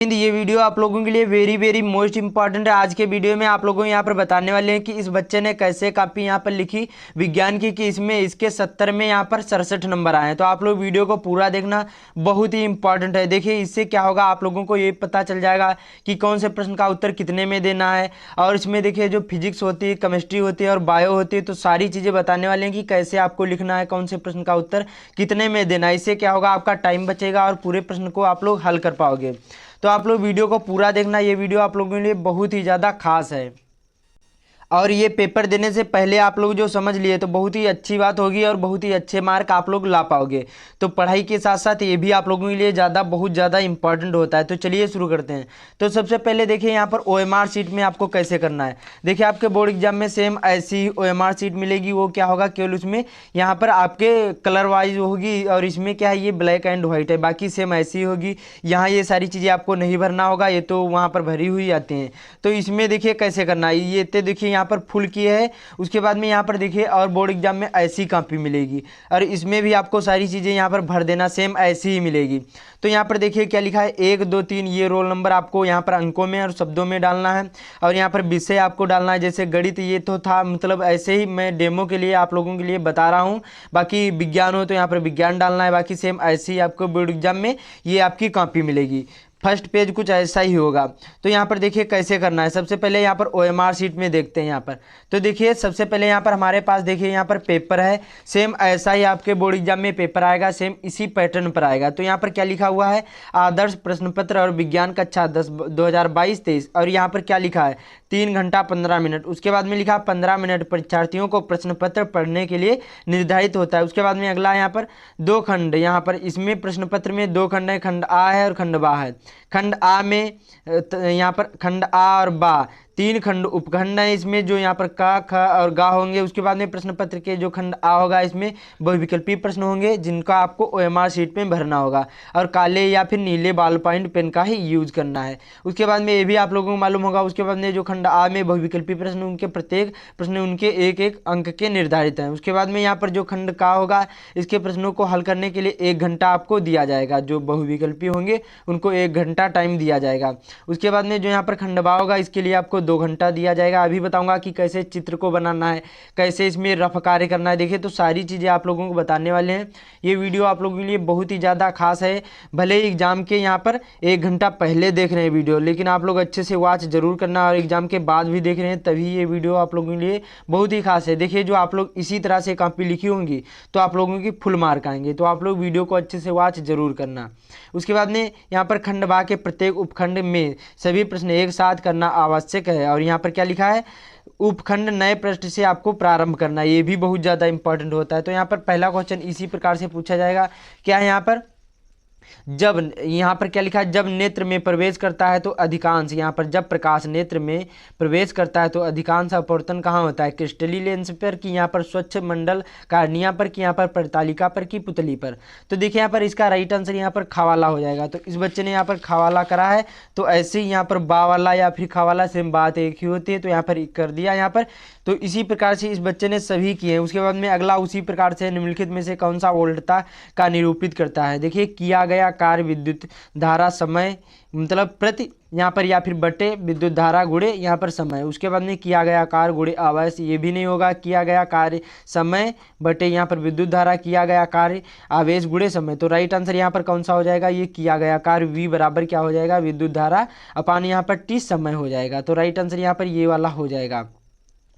ये वीडियो आप लोगों के लिए वेरी वेरी मोस्ट इंपॉर्टेंट है। आज के वीडियो में आप लोगों को यहाँ पर बताने वाले हैं कि इस बच्चे ने कैसे कॉपी यहाँ पर लिखी विज्ञान की कि इसमें इसके 70 में यहाँ पर 67 नंबर आए हैं। तो आप लोग वीडियो को पूरा देखना, बहुत ही इंपॉर्टेंट है। देखिए इससे क्या होगा, आप लोगों को ये पता चल जाएगा कि कौन से प्रश्न का उत्तर कितने में देना है। और इसमें देखिए जो फिजिक्स होती है, केमिस्ट्री होती है और बायो होती है, तो सारी चीज़ें बताने वाले हैं कि कैसे आपको लिखना है, कौन से प्रश्न का उत्तर कितने में देना है। इससे क्या होगा, आपका टाइम बचेगा और पूरे प्रश्न को आप लोग हल कर पाओगे। तो आप लोग वीडियो को पूरा देखना, ये वीडियो आप लोगों के लिए बहुत ही ज़्यादा खास है। और ये पेपर देने से पहले आप लोग जो समझ लिए तो बहुत ही अच्छी बात होगी और बहुत ही अच्छे मार्क आप लोग ला पाओगे। तो पढ़ाई के साथ साथ ये भी आप लोगों के लिए बहुत ज़्यादा इंपॉर्टेंट होता है। तो चलिए शुरू करते हैं। तो सबसे पहले देखिए यहाँ पर OMR शीट में आपको कैसे करना है। देखिए आपके बोर्ड एग्जाम में सेम ऐसी OMR शीट मिलेगी। वो क्या होगा, केवल उसमें यहाँ पर आपके कलर वाइज होगी और इसमें क्या है, ये ब्लैक एंड व्हाइट है, बाकी सेम ऐसी होगी। यहाँ ये सारी चीज़ें आपको नहीं भरना होगा, ये तो वहाँ पर भरी हुई आती हैं। तो इसमें देखिए कैसे करना है, ये तो देखिए यहाँ पर फुल किए है। उसके बाद में यहाँ पर देखिए और बोर्ड एग्जाम में ऐसी कॉपी मिलेगी और इसमें भी आपको सारी चीज़ें यहाँ पर भर देना, सेम ऐसी ही मिलेगी। तो यहाँ पर देखिए क्या लिखा है, 1 2 3 ये रोल नंबर आपको यहाँ पर अंकों में और शब्दों में डालना है। और यहाँ पर विषय आपको डालना है, जैसे गणित ये तो था, मतलब ऐसे ही मैं डेमो के लिए आप लोगों के लिए बता रहा हूँ। बाकी विज्ञान हो तो यहाँ पर विज्ञान डालना है। बाकी सेम ऐसे ही आपको बोर्ड एग्जाम में ये आपकी कॉपी मिलेगी। फर्स्ट पेज कुछ ऐसा ही होगा। तो यहाँ पर देखिए कैसे करना है। सबसे पहले यहाँ पर OMR शीट में देखते हैं यहाँ पर। तो देखिए सबसे पहले यहाँ पर हमारे पास देखिए यहाँ पर पेपर है, सेम ऐसा ही आपके बोर्ड एग्जाम में पेपर आएगा, सेम इसी पैटर्न पर आएगा। तो यहाँ पर क्या लिखा हुआ है, आदर्श प्रश्न पत्र और विज्ञान कक्षा 10 2022-23। और यहाँ पर क्या लिखा है, 3 घंटा 15 मिनट। उसके बाद में लिखा 15 मिनट परीक्षार्थियों को प्रश्न पत्र पढ़ने के लिए निर्धारित होता है। उसके बाद में अगला यहाँ पर 2 खंड, यहाँ पर इसमें प्रश्न पत्र में 2 खंड है, खंड आ है और खंड बा है। खंड आ में यहाँ पर खंड आ और बा 3 खंड उपखंड है इसमें, जो यहाँ पर का, ख और गा होंगे। उसके बाद में प्रश्न पत्र के जो खंड आ होगा इसमें बहुविकल्पी प्रश्न होंगे, जिनका आपको OMR शीट में भरना होगा और काले या फिर नीले बॉल पॉइंट पेन का ही यूज करना है। उसके बाद में ये भी आप लोगों को मालूम होगा। उसके बाद में जो खंड आ में बहुविकल्पी प्रश्न, उनके प्रत्येक प्रश्न उनके एक एक अंक के निर्धारित हैं। उसके बाद में यहाँ पर जो खंड का होगा, इसके प्रश्नों को हल करने के लिए 1 घंटा आपको दिया जाएगा। जो बहुविकल्पी होंगे उनको 1 घंटा टाइम दिया जाएगा। उसके बाद में जो यहाँ पर खंड बा होगा, इसके लिए आपको 2 घंटा दिया जाएगा। अभी बताऊंगा कि कैसे चित्र को बनाना है, कैसे इसमें रफ कार्य करना है। देखिए तो सारी चीज़ें आप लोगों को बताने वाले हैं। ये वीडियो आप लोगों के लिए बहुत ही ज़्यादा खास है। भले ही एग्जाम के यहाँ पर 1 घंटा पहले देख रहे हैं वीडियो, लेकिन आप लोग अच्छे से वॉच जरूर करना और एग्जाम के बाद भी देख रहे हैं, तभी ये वीडियो आप लोगों के लिए बहुत ही खास है। देखिए जो आप लोग इसी तरह से कॉपी लिखी होंगी तो आप लोगों की फुल मार्क आएंगे। तो आप लोग वीडियो को अच्छे से वॉच जरूर करना। उसके बाद में यहाँ पर खंड बा के प्रत्येक उपखंड में सभी प्रश्न एक साथ करना आवश्यक है। और यहाँ पर क्या लिखा है, उपखंड नए प्रश्न से आपको प्रारंभ करना, ये भी बहुत ज़्यादा इंपॉर्टेंट होता है। तो यहाँ पर पहला क्वेश्चन इसी प्रकार से पूछा जाएगा। क्या है यहाँ पर, जब यहाँ पर क्या लिखा है, जब नेत्र में प्रवेश करता है तो अधिकांश, यहाँ पर जब प्रकाश नेत्र में प्रवेश करता है तो अधिकांश अपवर्तन कहाँ होता है, क्रिस्टली लेंस पर कि यहाँ पर स्वच्छ मंडल कार्निया पर कि यहाँ पर प्रतालिका पर कि पुतली पर। तो देखिए यहाँ पर इसका राइट आंसर यहाँ पर खावाला हो जाएगा। तो इस बच्चे ने यहाँ पर खावाला करा है। तो ऐसे ही यहाँ पर बा वाला या फिर खावाला सेम बात एक ही होती है, तो यहाँ पर कर दिया यहाँ पर। तो इसी प्रकार से इस बच्चे ने सभी किए हैं। उसके बाद में अगला उसी प्रकार से निम्नलिखित में से कौन सा वोल्टता का निरूपित करता है। देखिए किया गया कार्य विद्युत धारा समय, मतलब प्रति यहाँ पर या फिर बटे विद्युत धारा गुणे यहाँ पर समय। उसके बाद में किया गया कार्य गुणे आवेश, ये भी नहीं होगा, किया गया कार्य समय बटे यहाँ पर विद्युत धारा, किया गया कार्य आवेश गुणे समय। तो राइट आंसर यहाँ पर कौन सा हो जाएगा, ये किया गया कार्य V बराबर क्या हो जाएगा, विद्युत धारा अपान यहाँ पर T समय हो जाएगा। तो राइट आंसर यहाँ पर ये वाला हो जाएगा।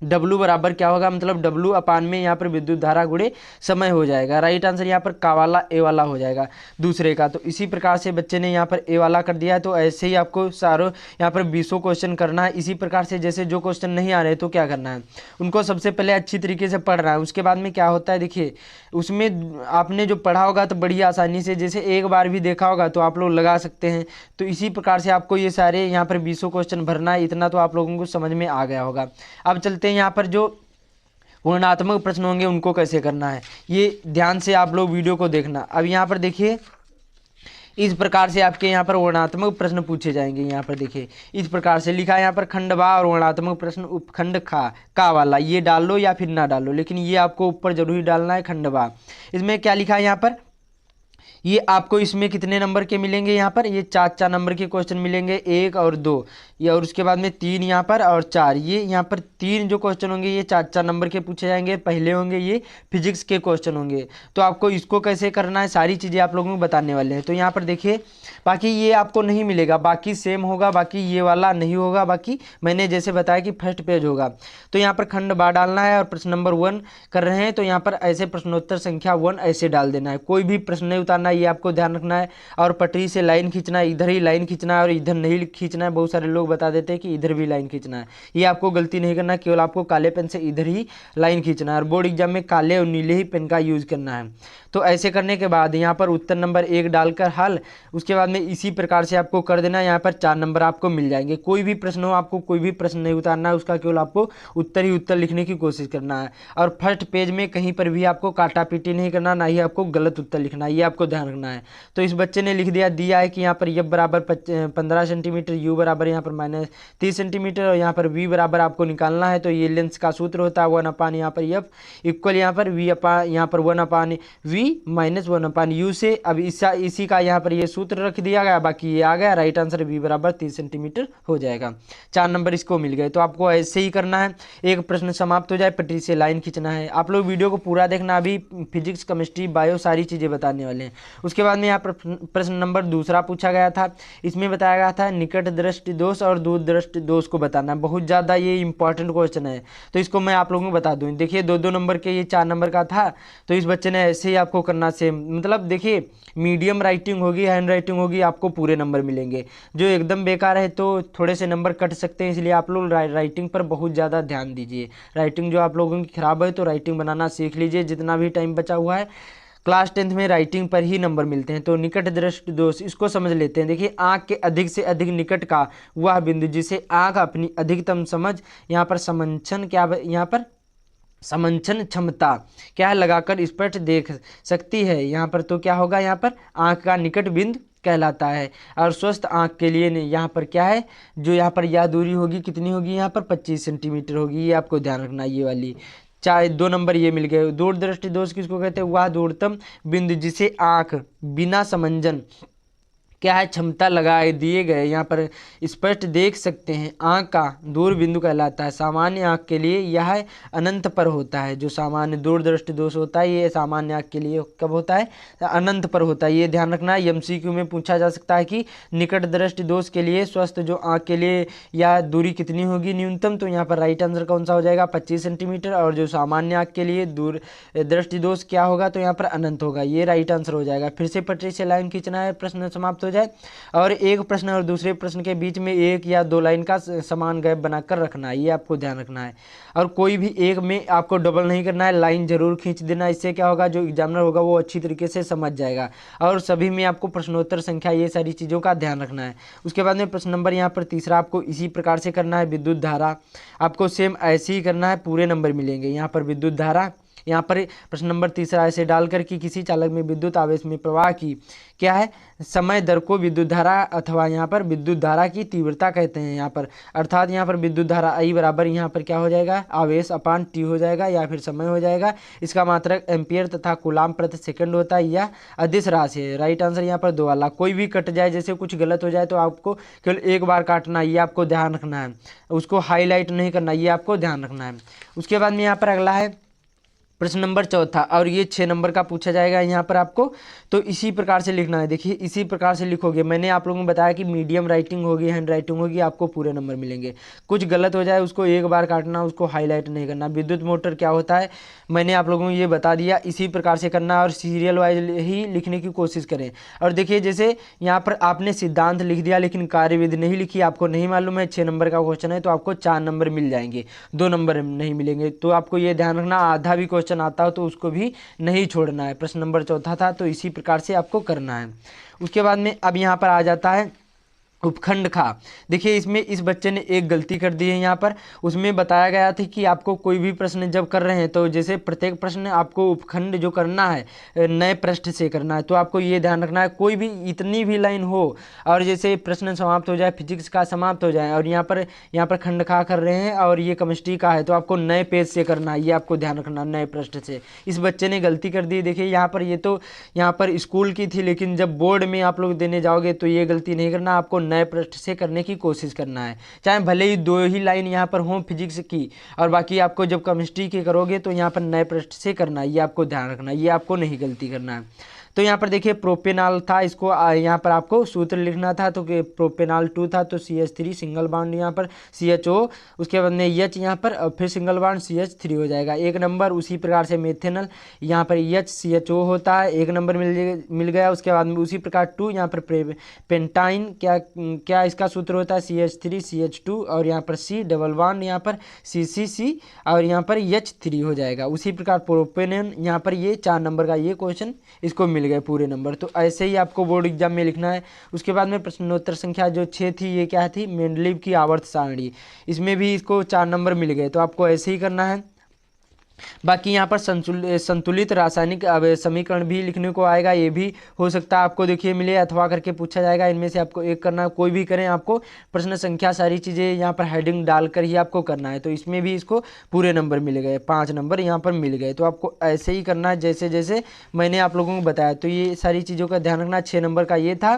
W बराबर क्या होगा, मतलब W अपान में यहाँ पर विद्युत धारा गुणे समय हो जाएगा। राइट आंसर यहाँ पर का वाला ए वाला हो जाएगा दूसरे का। तो इसी प्रकार से बच्चे ने यहाँ पर ए वाला कर दिया है। तो ऐसे ही आपको सारों यहाँ पर 20 क्वेश्चन करना है। इसी प्रकार से जैसे जो क्वेश्चन नहीं आ रहे तो क्या करना है, उनको सबसे पहले अच्छी तरीके से पढ़ रहा है। उसके बाद में क्या होता है, देखिए उसमें आपने जो पढ़ा होगा तो बड़ी आसानी से, जैसे एक बार भी देखा होगा तो आप लोग लगा सकते हैं। तो इसी प्रकार से आपको ये सारे यहाँ पर 20 क्वेश्चन भरना है। इतना तो आप लोगों को समझ में आ गया होगा। अब चलते हैं यहाँ पर जो वर्णनात्मक प्रश्न होंगे उनको कैसे करना है, ये ध्यान से आप लोग वीडियो को देखना। अब यहाँ पर देखिए इस प्रकार से आपके यहाँ पर वर्णनात्मक प्रश्न पूछे जाएंगे। यहाँ पर देखिए इस प्रकार से लिखा है यहाँ पर खंड बा और वर्णनात्मक प्रश्न उपखंड खा का वाला, ये डाल लो या फिर ना डालो, लेकिन ये आपको ऊपर जरूर डालना है खंड बा। इसमें क्या लिखा है यहाँ पर, ये आपको इसमें कितने नंबर के मिलेंगे, यहाँ पर ये 4 नंबर के क्वेश्चन मिलेंगे, 1 और 2 ये, और उसके बाद में 3 यहाँ पर और 4 ये, यहाँ पर 3 जो क्वेश्चन होंगे ये 4 नंबर के पूछे जाएंगे। पहले होंगे ये फिजिक्स के क्वेश्चन होंगे। तो आपको इसको कैसे करना है सारी चीज़ें आप लोगों को बताने वाले हैं। तो यहाँ पर देखिए, बाकी ये आपको नहीं मिलेगा, बाकी सेम होगा, बाकी ये वाला नहीं होगा, बाकी मैंने जैसे बताया कि फर्स्ट पेज होगा। तो यहाँ पर खंड बा डालना है और प्रश्न नंबर 1 कर रहे हैं तो यहाँ पर ऐसे प्रश्नोत्तर संख्या 1 ऐसे डाल देना है, कोई भी प्रश्न नहीं उतारना है, ये आपको ध्यान रखना है। और पटरी से लाइन खींचना है, इधर ही लाइन खींचना है और इधर नहीं खींचना है। बहुत सारे लोग बता देते हैं कि इधर भी लाइन खींचना है, ये आपको गलती नहीं करना है, केवल आपको काले पेन से इधर ही लाइन खींचना है और बोर्ड एग्जाम में काले और नीले ही पेन का यूज करना है। तो ऐसे करने के बाद यहाँ पर उत्तर नंबर 1 डालकर हल, उसके बाद में इसी प्रकार से आपको कर देना है। यहाँ पर 4 नंबर आपको मिल जाएंगे। कोई भी प्रश्न हो, आपको कोई भी प्रश्न नहीं उतारना है, उसका केवल आपको उत्तर ही उत्तर लिखने की कोशिश करना है। और फर्स्ट पेज में कहीं पर भी आपको काटा पीटी नहीं करना, ना ही आपको गलत उत्तर लिखना है, ये आपको ध्यान रखना है। तो इस बच्चे ने लिख दिया है कि यहाँ पर एफ बराबर 15 सेंटीमीटर, यू बराबर यहाँ पर -30 सेंटीमीटर और यहाँ पर वी बराबर आपको निकालना है। तो ये लेंस का सूत्र होता है 1/, यहाँ पर एफ इक्वल यहाँ पर वी अपान, यहाँ पर 1/v -1/u से। अब इसी का यहाँ पर ये सूत्र रख दिया गया, बाकी ये आ गया राइट आंसर v बराबर 30 सेंटीमीटर हो जाएगा। 4 नंबर इसको मिल गए। तो आपको ऐसे ही करना है, एक प्रश्न समाप्त हो जाए पटरी से लाइन खींचना है। आप लोग वीडियो को पूरा देखना, अभी फिजिक्स केमिस्ट्री बायो सारी चीज़ें बताने वाले हैं। उसके बाद में यहाँ पर प्रश्न नंबर 2 पूछा गया था, इसमें बताया गया था निकट दृष्टि दोष और दूर दृष्टि दोष को बताना। बहुत ज़्यादा ये इंपॉर्टेंट क्वेश्चन है, तो इसको मैं आप लोगों को बता दूँ। देखिए 2-2 नंबर के, ये 4 नंबर का था। तो इस बच्चे ने ऐसे ही आपको करना सेम, मतलब देखिए मीडियम राइटिंग होगी, हैंड राइटिंग होगी, आपको पूरे नंबर मिलेंगे। जो एकदम बेकार है तो थोड़े से नंबर कट सकते हैं, इसलिए आप लोग राइटिंग पर बहुत ज़्यादा ध्यान दीजिए। राइटिंग जो आप लोगों की खराब है तो राइटिंग बनाना सीख लीजिए। जितना भी टाइम बचा हुआ है क्लास 10th में राइटिंग पर ही नंबर मिलते हैं। तो निकट दृष्टि दोष इसको समझ लेते हैं। देखिए आँख के अधिक से अधिक निकट का वह बिंदु जिसे आँख अपनी अधिकतम समझ, यहाँ पर समंचन क्या, यहाँ पर समंचन क्षमता क्या है लगाकर स्पष्ट देख सकती है। यहाँ पर तो क्या होगा, यहाँ पर आँख का निकट बिंदु कहलाता है। और स्वस्थ आँख के लिए यहाँ पर क्या है, जो यहाँ पर यह दूरी होगी कितनी होगी, यहाँ पर 25 सेंटीमीटर होगी, ये आपको ध्यान रखना। ये वाली 2 नंबर ये मिल गए। दूर दृष्टि दोष किसको कहते हैं, वह दूरतम बिंदु जिसे आँख बिना समंजन क्या है क्षमता लगाए दिए गए यहाँ पर स्पष्ट देख सकते हैं, आँख का दूर बिंदु कहलाता है। सामान्य आँख के लिए यह अनंत पर होता है। जो सामान्य दूरदृष्टि दोष होता है ये सामान्य आँख के लिए कब होता है, अनंत पर होता है। ये ध्यान रखना है। एमसीक्यू में पूछा जा सकता है कि निकट दृष्टि दोष के लिए स्वस्थ जो आँख के लिए या दूरी कितनी होगी न्यूनतम, तो यहाँ पर राइट आंसर कौन सा हो जाएगा, 25 सेंटीमीटर। और जो सामान्य आँख के लिए दूर दृष्टि दोष क्या होगा, तो यहाँ पर अनंत होगा, ये राइट आंसर हो जाएगा। फिर से पटरी से लाइन खींचना है, प्रश्न समाप्त हो जाए। और एक प्रश्न और दूसरे प्रश्न के बीच में 1 या 2 लाइन का समान गैप बनाकर रखना है, ये आपको ध्यान रखना है। और कोई भी एक में आपको डबल नहीं करना है, लाइन जरूर खींच देना। इससे क्या होगा, जो एग्जामिनर होगा वो अच्छी तरीके से समझ जाएगा। और सभी में आपको प्रश्नोत्तर संख्या ये सारी चीज़ों का ध्यान रखना है। उसके बाद में प्रश्न नंबर यहाँ पर 3 आपको इसी प्रकार से करना है। विद्युत धारा आपको सेम ऐसे ही करना है, पूरे नंबर मिलेंगे। यहाँ पर विद्युत धारा, यहाँ पर प्रश्न नंबर 3 ऐसे डालकर कि किसी चालक में विद्युत आवेश में प्रवाह की क्या है समय दर को विद्युत धारा अथवा यहाँ पर विद्युत धारा की तीव्रता कहते हैं। यहाँ पर अर्थात यहाँ पर विद्युत धारा I बराबर यहाँ पर क्या हो जाएगा, आवेश अपान T हो जाएगा या फिर समय हो जाएगा। इसका मात्रक एम्पियर तथा कूलाम प्रति सेकंड होता है। यह अदिश राशि है। राइट आंसर यहाँ पर 2 वाला। कोई भी कट जाए, जैसे कुछ गलत हो जाए तो आपको केवल एक बार काटना है, ये आपको ध्यान रखना है। उसको हाईलाइट नहीं करना, ये आपको ध्यान रखना है। उसके बाद में यहाँ पर अगला है प्रश्न नंबर 4 और ये 6 नंबर का पूछा जाएगा यहाँ पर आपको। तो इसी प्रकार से लिखना है। देखिए इसी प्रकार से लिखोगे। मैंने आप लोगों को बताया कि मीडियम राइटिंग होगी, हैंड राइटिंग होगी, आपको पूरे नंबर मिलेंगे। कुछ गलत हो जाए उसको एक बार काटना, उसको हाईलाइट नहीं करना। विद्युत मोटर क्या होता है मैंने आप लोगों को ये बता दिया। इसी प्रकार से करना और सीरियल वाइज ही लिखने की कोशिश करें। और देखिए जैसे यहाँ पर आपने सिद्धांत लिख दिया लेकिन कार्यविधि नहीं लिखी, आपको नहीं मालूम है 6 नंबर का क्वेश्चन है, तो आपको 4 नंबर मिल जाएंगे, 2 नंबर नहीं मिलेंगे। तो आपको ये ध्यान रखना, आधा भी क्वेश्चन आता हो तो उसको भी नहीं छोड़ना है। प्रश्न नंबर 4 था, तो इसी प्रकार से आपको करना है। उसके बाद में अब यहाँ पर आ जाता है उपखंड खा। देखिए इसमें इस बच्चे ने एक गलती कर दी है यहाँ पर। उसमें बताया गया था कि आपको कोई भी प्रश्न जब कर रहे हैं तो जैसे प्रत्येक प्रश्न आपको उपखंड जो करना है नए पृष्ठ से करना है। तो आपको ये ध्यान रखना है कोई भी इतनी भी लाइन हो और जैसे प्रश्न समाप्त हो जाए, फिजिक्स का समाप्त हो जाए और यहाँ पर खंड खा कर रहे हैं और ये केमिस्ट्री का है तो आपको नए पेज से करना है, ये आपको ध्यान रखना नए पृष्ठ से। इस बच्चे ने गलती कर दी। देखिए यहाँ पर ये तो यहाँ पर स्कूल की थी, लेकिन जब बोर्ड में आप लोग देने जाओगे तो ये गलती नहीं करना, आपको नए पृष्ठ से करने की कोशिश करना है। चाहे भले ही 2 ही लाइन यहाँ पर हो फिजिक्स की और बाकी आपको जब केमिस्ट्री की करोगे तो यहाँ पर नए पृष्ठ से करना है, ये आपको ध्यान रखना है, ये आपको नहीं गलती करना है। तो यहाँ पर देखिए प्रोपेनॉल था, इसको यहाँ पर आपको सूत्र लिखना था तो प्रोपेनॉल 2 था तो CH3 सिंगल बॉन्ड यहाँ पर CHO, उसके बाद में H यहाँ पर फिर सिंगल बॉन्ड CH3 हो जाएगा 1 नंबर। उसी प्रकार से मेथेनल यहाँ पर HCHO होता है 1 नंबर मिल गया। उसके बाद में उसी प्रकार 2 यहाँ पर पेंटाइन क्या इसका सूत्र होता है CH3 CH2 और यहाँ पर C डबल बॉन्ड यहाँ पर CCC और यहाँ पर H3 हो जाएगा। उसी प्रकार प्रोपेनॉन यहाँ पर ये 4 नंबर का ये क्वेश्चन इसको मिल गए पूरे नंबर। तो ऐसे ही आपको बोर्ड एग्जाम में लिखना है। उसके बाद में प्रश्नोत्तर संख्या जो 6 थी ये क्या थी, मेंडलीव की आवर्त सारणी, इसमें भी इसको 4 नंबर मिल गए। तो आपको ऐसे ही करना है। बाकी यहाँ पर संतुलित रासायनिक समीकरण भी लिखने को आएगा, ये भी हो सकता है आपको देखिए मिले अथवा करके पूछा जाएगा। इनमें से आपको एक करना है, कोई भी करें आपको प्रश्न संख्या सारी चीज़ें यहाँ पर हेडिंग डालकर ही आपको करना है। तो इसमें भी इसको पूरे नंबर मिल गए, 5 नंबर यहाँ पर मिल गए। तो आपको ऐसे ही करना है जैसे जैसे मैंने आप लोगों को बताया। तो ये सारी चीज़ों का ध्यान रखना। 6 नंबर का ये था।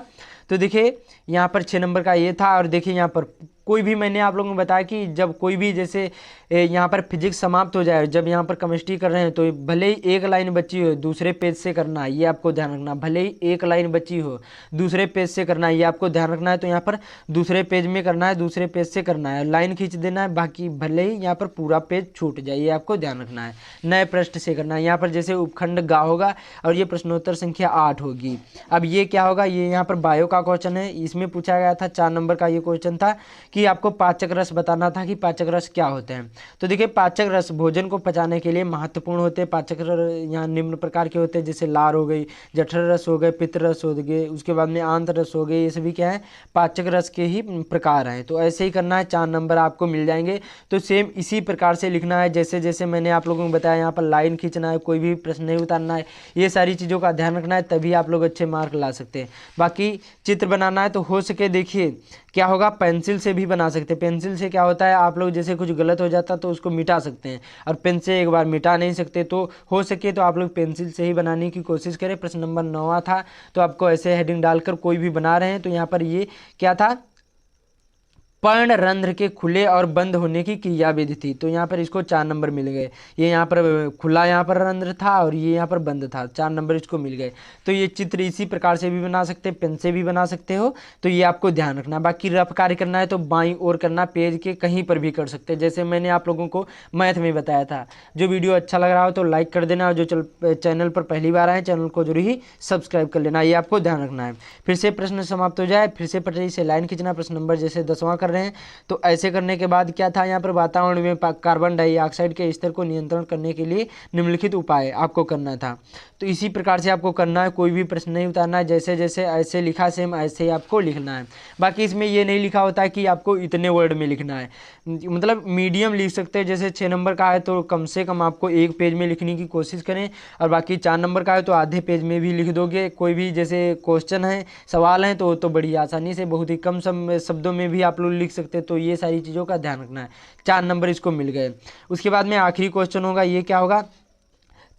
तो देखिए यहाँ पर 6 नंबर का ये था। और देखिए यहाँ पर कोई भी मैंने आप लोगों को बताया कि जब कोई भी जैसे यहाँ पर फिजिक्स समाप्त हो जाए, जब यहाँ पर केमिस्ट्री कर रहे हैं तो भले ही एक लाइन बची हो दूसरे पेज से करना है, ये आपको ध्यान रखना। भले ही एक लाइन बची हो दूसरे पेज से करना है, ये आपको ध्यान रखना है। तो यहाँ पर दूसरे पेज में करना है, दूसरे पेज से करना है, लाइन खींच देना है। बाकी भले ही यहाँ पर पूरा पेज छूट जाए, ये आपको ध्यान रखना है। नए पृष्ठ से करना है। यहाँ पर जैसे उपखंड गा होगा और ये प्रश्नोत्तर संख्या 8 होगी। अब ये क्या होगा, ये यहाँ पर बायो का क्वेश्चन है। इसमें पूछा गया था 4 नंबर का ये क्वेश्चन था कि आपको पाचक रस बताना था कि पाचक रस क्या होते हैं। तो देखिए पाचक रस भोजन को पचाने के लिए महत्वपूर्ण होते हैं। पाचक रस यहाँ निम्न प्रकार के होते हैं, जैसे लार हो गई, जठर रस हो गए, पित्त रस हो गए, उसके बाद में आंत रस हो गए। ये सभी क्या है, पाचक रस के ही प्रकार हैं। तो ऐसे ही करना है, 4 नंबर आपको मिल जाएंगे। तो सेम इसी प्रकार से लिखना है जैसे जैसे मैंने आप लोगों को बताया। यहाँ पर लाइन खींचना है, कोई भी प्रश्न नहीं उतारना है, ये सारी चीज़ों का ध्यान रखना है, तभी आप लोग अच्छे मार्क ला सकते हैं। बाकी चित्र बनाना है तो हो सके देखिए क्या होगा, पेंसिल से भी बना सकते हैं। पेंसिल से क्या होता है, आप लोग जैसे कुछ गलत हो जाता तो उसको मिटा सकते हैं, और पेन से एक बार मिटा नहीं सकते। तो हो सके तो आप लोग पेंसिल से ही बनाने की कोशिश करें। प्रश्न नंबर 9 था, तो आपको ऐसे हेडिंग डालकर कोई भी बना रहे हैं। तो यहाँ पर ये क्या था, पर्ण रंध्र के खुले और बंद होने की क्रिया विधि थी। तो यहाँ पर इसको 4 नंबर मिल गए। ये यहाँ पर खुला यहाँ पर रंध्र था और ये यहाँ पर बंद था, 4 नंबर इसको मिल गए। तो ये चित्र इसी प्रकार से भी बना सकते हैं, पेन से भी बना सकते हो। तो ये आपको ध्यान रखना। बाकी रफ कार्य करना है तो बाईं ओर करना, पेज के कहीं पर भी कर सकते हैं, जैसे मैंने आप लोगों को मैथ में बताया था। जो वीडियो अच्छा लग रहा हो तो लाइक कर देना, और जो चैनल पर पहली बार आए चैनल को जरूर ही सब्सक्राइब कर लेना, ये आपको ध्यान रखना है। फिर से प्रश्न समाप्त हो जाए, फिर से पटरी से लाइन खींचना। प्रश्न नंबर जैसे 10वां कर रहे हैं, तो ऐसे करने के बाद क्या था, यहाँ पर वातावरण में कार्बन डाइऑक्साइड के स्तर को नियंत्रण करने के लिए निम्नलिखित उपाय आपको करना था। तो इसी प्रकार से आपको करना है, कोई भी प्रश्न नहीं उतारना है। जैसे जैसे ऐसे लिखा सेम ऐसे ही आपको लिखना है। बाकी इसमें ये नहीं लिखा होता है कि आपको इतने वर्ड में लिखना है, मतलब मीडियम लिख सकते हैं। जैसे 6 नंबर का है तो कम से कम आपको 1 पेज में लिखने की कोशिश करें, और बाकी 4 नंबर का है तो आधे पेज में भी लिख दोगे। कोई भी जैसे क्वेश्चन है, सवाल हैं तो बड़ी आसानी से बहुत ही कम शब्दों में भी आप लोग लिख सकते हैं। तो ये सारी चीज़ों का ध्यान रखना है। 4 नंबर इसको मिल गए। उसके बाद में आखिरी क्वेश्चन होगा, ये क्या होगा,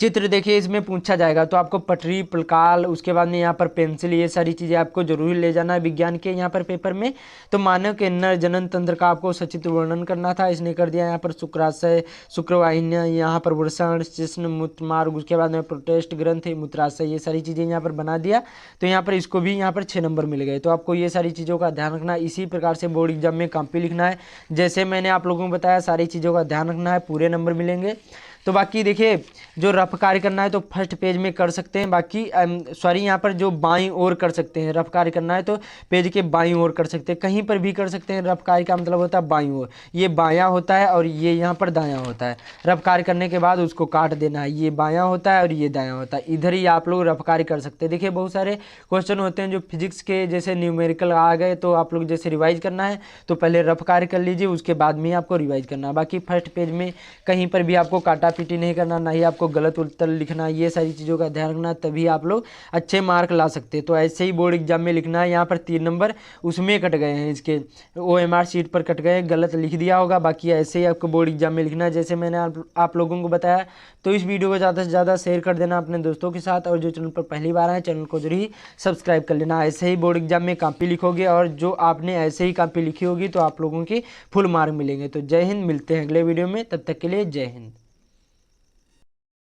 चित्र देखिए इसमें पूछा जाएगा। तो आपको पटरी, प्रकाल, उसके बाद में यहाँ पर पेंसिल, ये सारी चीज़ें आपको जरूर ले जाना है विज्ञान के यहाँ पर पेपर में। तो मानव के नर जनन तंत्र का आपको सचित्र वर्णन करना था, इसने कर दिया। यहाँ पर शुक्राशय, शुक्रवाहिनियाँ, यहाँ पर वृषण, शिश्न, मूत्रमार्ग, उसके बाद में प्रोटेस्ट ग्रंथ, मूत्राशय, ये सारी चीज़ें यहाँ पर बना दिया। तो यहाँ पर इसको भी यहाँ पर 6 नंबर मिल गए। तो आपको ये सारी चीज़ों का ध्यान रखना है। इसी प्रकार से बोर्ड एग्जाम में कॉपी लिखना है, जैसे मैंने आप लोगों को बताया, सारी चीज़ों का ध्यान रखना है, पूरे नंबर मिलेंगे। तो बाकी देखिए जो रफ कार्य करना है तो फर्स्ट पेज में कर सकते हैं, बाकी सॉरी यहाँ पर जो बाईं ओर कर सकते हैं, रफ कार्य करना है तो पेज के बाईं ओर कर सकते हैं, कहीं पर भी कर सकते हैं। रफ कार्य का मतलब होता है बाईं ओर, ये बायां होता है और ये यहाँ पर दायां होता है। रफ कार्य करने के बाद उसको काट देना है, ये बायां होता है और ये दायां होता है, इधर ही आप लोग रफ कार्य कर सकते हैं। देखिए बहुत सारे क्वेश्चन होते हैं जो फिजिक्स के जैसे न्यूमेरिकल आ गए, तो आप लोग जैसे रिवाइज करना है तो पहले रफ कार्य कर लीजिए, उसके बाद में आपको रिवाइज करना है। बाकी फर्स्ट पेज में कहीं पर भी आपको काटा पीटी नहीं करना, ना ही आपको गलत उत्तर लिखना, ये सारी चीज़ों का ध्यान रखना, तभी आप लोग अच्छे मार्क ला सकते हैं। तो ऐसे ही बोर्ड एग्जाम में लिखना है। यहाँ पर 3 नंबर उसमें कट गए हैं, इसके OMR शीट पर कट गए, गलत लिख दिया होगा। बाकी ऐसे ही आपको बोर्ड एग्जाम में लिखना है जैसे मैंने आप लोगों को बताया। तो इस वीडियो को ज़्यादा से ज़्यादा शेयर कर देना अपने दोस्तों के साथ, और जो चैनल पर पहली बार आए चैनल को जरूर ही सब्सक्राइब कर लेना। ऐसे ही बोर्ड एग्जाम में कॉपी लिखोगे और जो आपने ऐसे ही कॉपी लिखी होगी तो आप लोगों की फुल मार्क मिलेंगे। तो जय हिंद, मिलते हैं अगले वीडियो में, तब तक के लिए जय हिंद।